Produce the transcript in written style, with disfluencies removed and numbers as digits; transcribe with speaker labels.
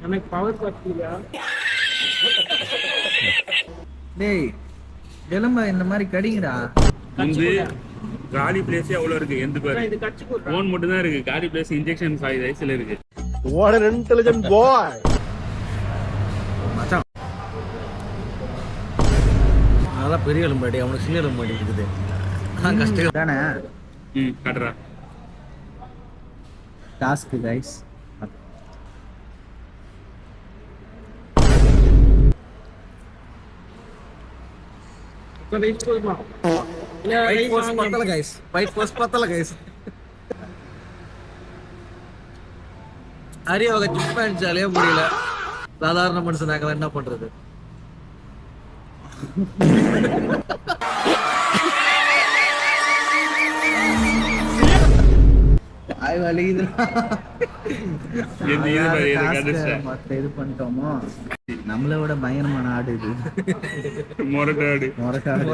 Speaker 1: எனக்கு பவர் பத்தியா
Speaker 2: டேய் எலும்ப இந்த மாதிரி கடிங்கடா.
Speaker 3: வந்து காலி பிளேஸே அவ்வளோ இருக்கு. எந்த பேர்
Speaker 1: இது கட்சி போடுறா.
Speaker 3: ஃபோன் மட்டும் தான் இருக்கு. காலி பிளேஸ் இன்ஜெக்ஷன் 5 வயசுல இருக்கு.
Speaker 4: What an intelligent boy!
Speaker 2: மச்சான்
Speaker 5: அதெல்லாம் பெரிய எலும்பாடி, அவனுக்கு சின்ன எலும்பாடி இருக்குது. கஷ்டம்
Speaker 2: தானே
Speaker 3: காட்டுறா.
Speaker 2: Task guys.
Speaker 1: இப்ப ரைஸ் போடுமா இல்ல
Speaker 5: ஃபைட்
Speaker 1: ரைஸ்
Speaker 5: ஃபோர்ஸ்
Speaker 1: வாங்க.
Speaker 5: பத்தல கைஸ், ஃபைட் ஃபோர்ஸ் பத்தல கைஸ். அரியாவை கிக் பண்ணிச்சாலே முடியல. சாதாரண மனுஷனாக்கலாம் என்ன பண்றது?
Speaker 2: ஆய் வலிக்குது.
Speaker 3: எந்த இது பாரு, இதை கண்டுச்சேன்.
Speaker 2: மத்த இது பண்ணிட்டோமோ. நம்மளை விட பயங்கரமான ஆடு இது.
Speaker 3: மொரட்டாடு
Speaker 2: மொரட்டாடு.